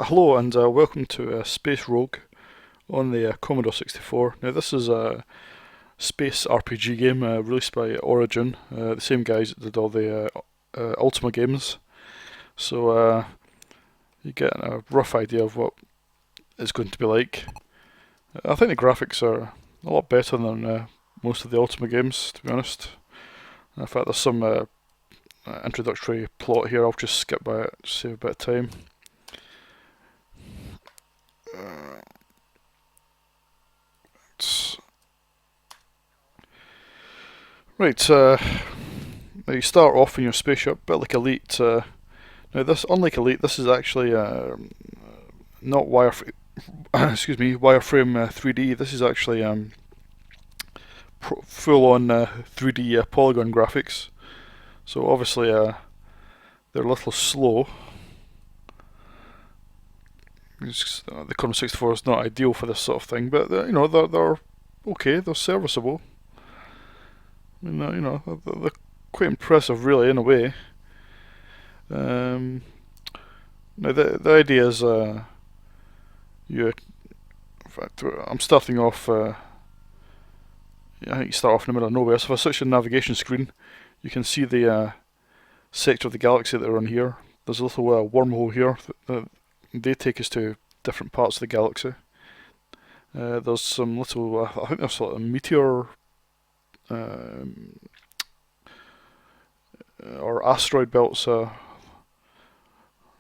Hello and welcome to Space Rogue on the Commodore 64. Now this is a space RPG game released by Origin, the same guys that did all the Ultima games. So you get a rough idea of what it's going to be like. I think the graphics are a lot better than most of the Ultima games, to be honest. In fact, there's some introductory plot here. I'll just skip by it, to save a bit of time. Right, now you start off in your spaceship, a bit like Elite. Now this, unlike Elite, this is actually not excuse me, wireframe 3D. This is actually full-on 3D polygon graphics. So obviously they're a little slow. The Commodore 64 is not ideal for this sort of thing, but they're okay. They're serviceable. I mean, they're quite impressive, really, in a way. Now the idea is you. In fact, I'm starting off. I think you start off in the middle of nowhere. So if I switch to the navigation screen, you can see the sector of the galaxy that are on here. There's a little wormhole here that they take us to different parts of the galaxy. There's some little. I think there's a meteor. Or asteroid belts, those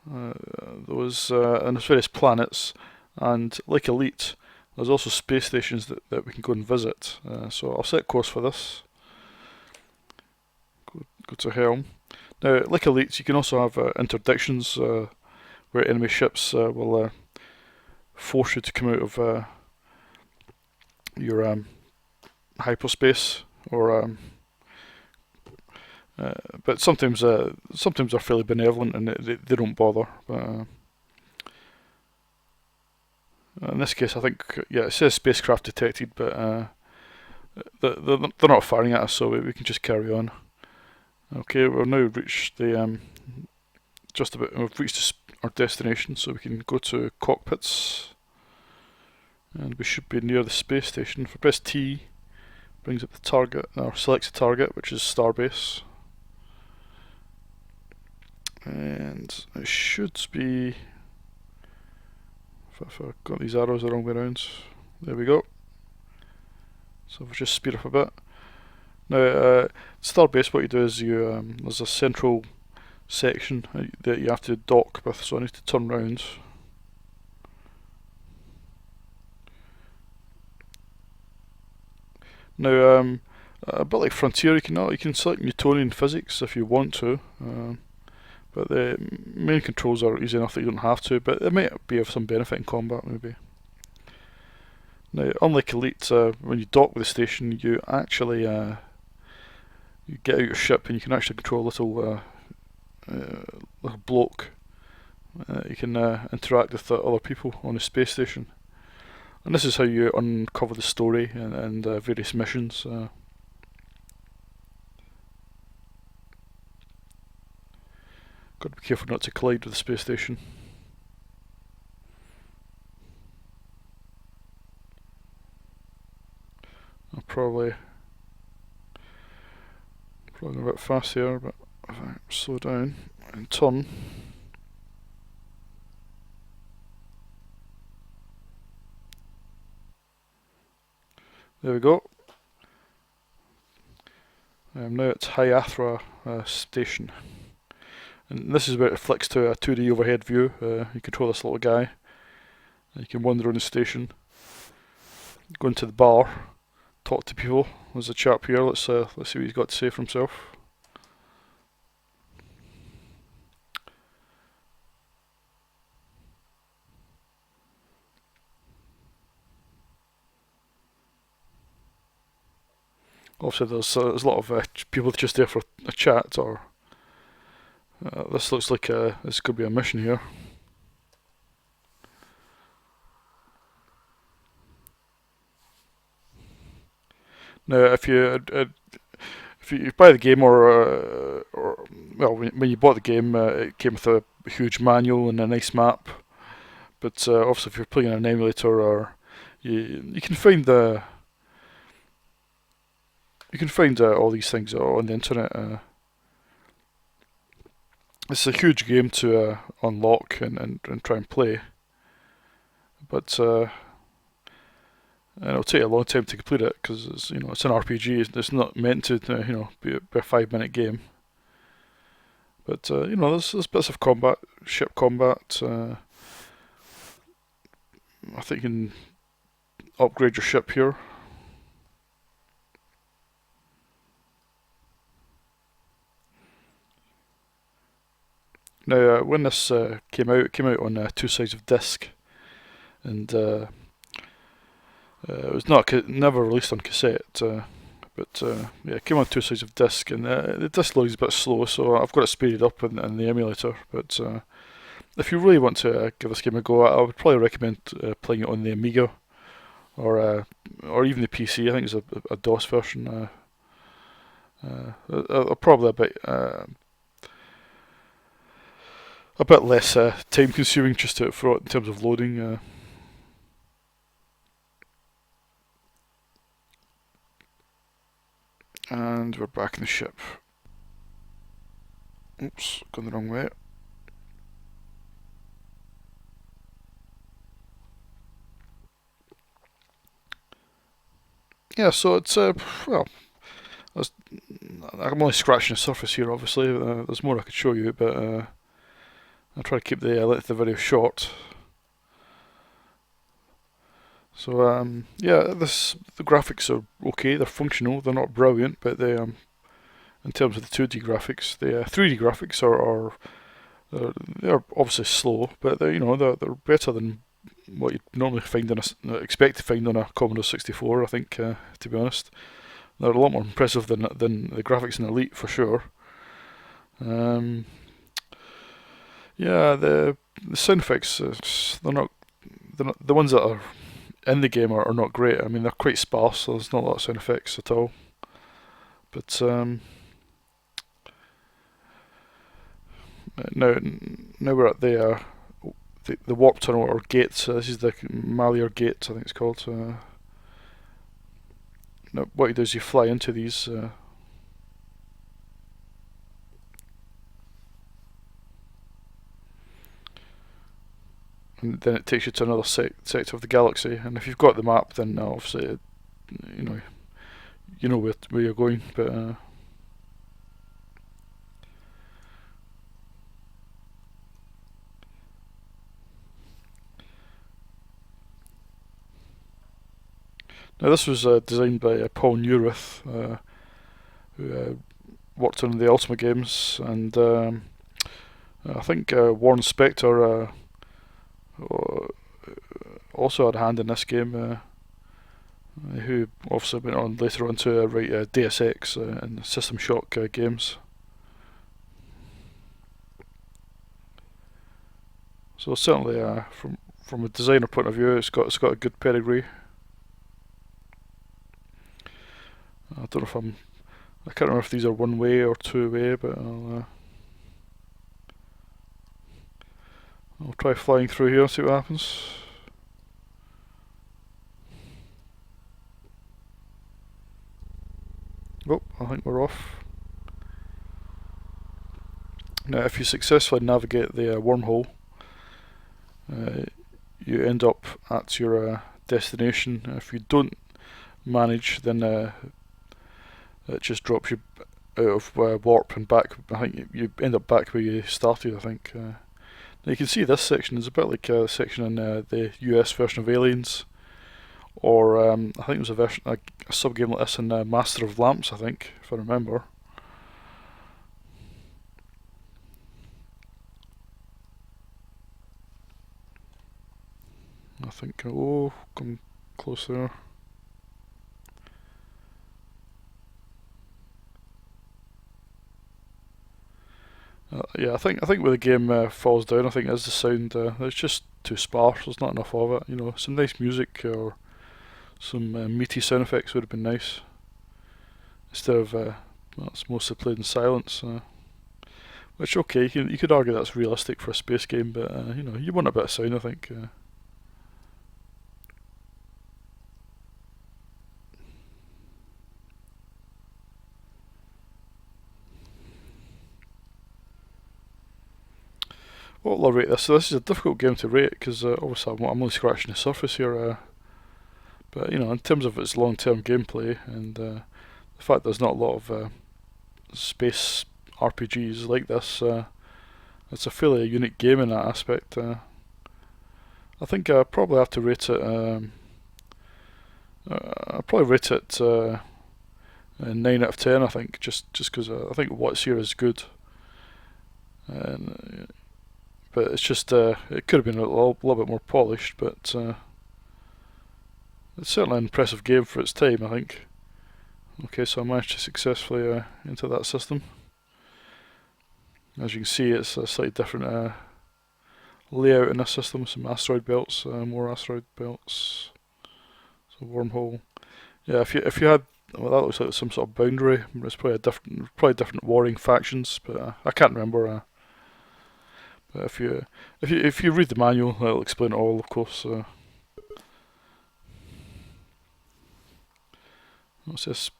and there's various planets, and like Elite, there's also space stations that we can go and visit. So I'll set course for this. Go to Helm. Now, like Elite, you can also have interdictions where enemy ships will force you to come out of your hyperspace, or but sometimes they're fairly benevolent and they don't bother. But, in this case, I think it says spacecraft detected, but they're not firing at us, so we can just carry on. Okay, we've now reached the we've reached our destination, so we can go to cockpits, and we should be near the space station. If I press T, brings up the target, or selects the target, which is Starbase. And it should be, if I've got these arrows the wrong way around, there we go. So if I just speed up a bit. Now, Starbase, what you do is there's a central section that you have to dock with, so I need to turn round. Now, a bit like Frontier, you can select Newtonian physics if you want to. But the main controls are easy enough that you don't have to, but it might be of some benefit in combat, maybe. Now, unlike Elite, when you dock with the station, you actually you get out your ship and you can actually control a little bloke. You can interact with other people on the space station, and this is how you uncover the story and various missions. Got to be careful not to collide with the space station. I'm probably a bit fast here, but if I slow down and turn. There we go. I'm now at Hyathra station. And this is where it flicks to a 2D overhead view. You control this little guy. You can wander around the station, go into the bar, talk to people. There's a chap here. Let's see what he's got to say for himself. Obviously, there's a lot of people just there for a chat, or this looks like this could be a mission here. Now, if you buy the game, or well, when you bought the game, it came with a huge manual and a nice map. But obviously, if you're playing an emulator, or you can find all these things on the internet. It's a huge game to unlock and try and play, but and it'll take a long time to complete it because it's an RPG. It's not meant to be a 5 minute game. But there's bits of combat, ship combat. I think you can upgrade your ship here. Now, when this came out, it came out on two sides of disc, and it was never released on cassette. But yeah, it came on two sides of disc, and the disc load is a bit slow, so I've got it speeded up in the emulator. But if you really want to give this game a go, I would probably recommend playing it on the Amiga or even the PC. I think it's a DOS version. Probably a bit less time consuming just in terms of loading. And we're back in the ship. Oops, gone the wrong way. Yeah, so it's well, I'm only scratching the surface here. Obviously, there's more I could show you, but I'll try to keep the length of the video short. So yeah, the graphics are okay. They're functional. They're not brilliant, but they in terms of the 2D graphics, the 3D graphics are they're obviously slow, but they're better than what you'd normally expect to find on a Commodore 64. I think, to be honest, they're a lot more impressive than the graphics in Elite for sure. Yeah, the sound effects, they're not the ones that are in the game are not great. I mean, they're quite sparse, so there's not a lot of sound effects at all. But now we're at the warp tunnel or gate. This is the Malier Gate, I think it's called. Now what you do is you fly into these. And then it takes you to another sector of the galaxy. And if you've got the map, then obviously, you know where you're going. But now this was designed by Paul Neurath, who worked on the Ultima games, and I think Warren Spector also had a hand in this game. Who obviously went on later on to write Deus Ex and System Shock games. So certainly, from a designer point of view, it's got a good pedigree. I don't know if I can't remember if these are one way or two way, but I'll try flying through here and see what happens. Oh, I think we're off. Now, if you successfully navigate the wormhole, you end up at your destination. If you don't manage, then it just drops you out of warp and back. I think you end up back where you started, I think. Now you can see this section is a bit like a section in the US version of Aliens, or I think there was a sub-game like this in Master of Lamps, I think, if I remember. I think, oh, come close there. Yeah, I think where the game falls down, I think is the sound. It's just too sparse. There's not enough of it. Some nice music or some meaty sound effects would have been nice. Instead of well, it's mostly played in silence. Which, okay, you could argue that's realistic for a space game, but you know, you want a bit of sound, I think. Well, I'll rate this. So this is a difficult game to rate because obviously I'm only scratching the surface here. But you know, in terms of its long-term gameplay and the fact there's not a lot of space RPGs like this, it's a fairly unique game in that aspect. I think I probably have to rate it. I'll probably rate it a 9 out of 10. I think just because I think what's here is good, and but it's just it could have been a little bit more polished. But it's certainly an impressive game for its time, I think. Okay, so I managed to successfully enter that system. As you can see, it's a slightly different layout in this system. Some asteroid belts, more asteroid belts. So wormhole. Yeah, if you had, well, that looks like some sort of boundary. It's probably different warring factions, but I can't remember. But if you read the manual, it'll explain it all, of course. What's this?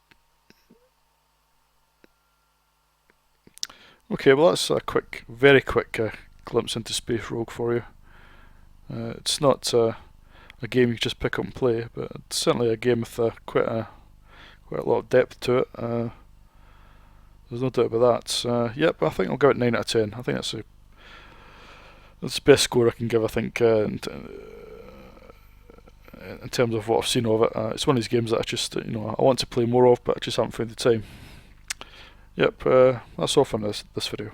Okay, well that's a very quick glimpse into Space Rogue for you. It's not a game you just pick up and play, but it's certainly a game with quite a lot of depth to it. There's no doubt about that. Yep, I think I'll give it 9 out of 10. I think that's the best score I can give. I think in terms of what I've seen of it, it's one of these games that I want to play more of, but I just haven't found the time. Yep, that's all for this video.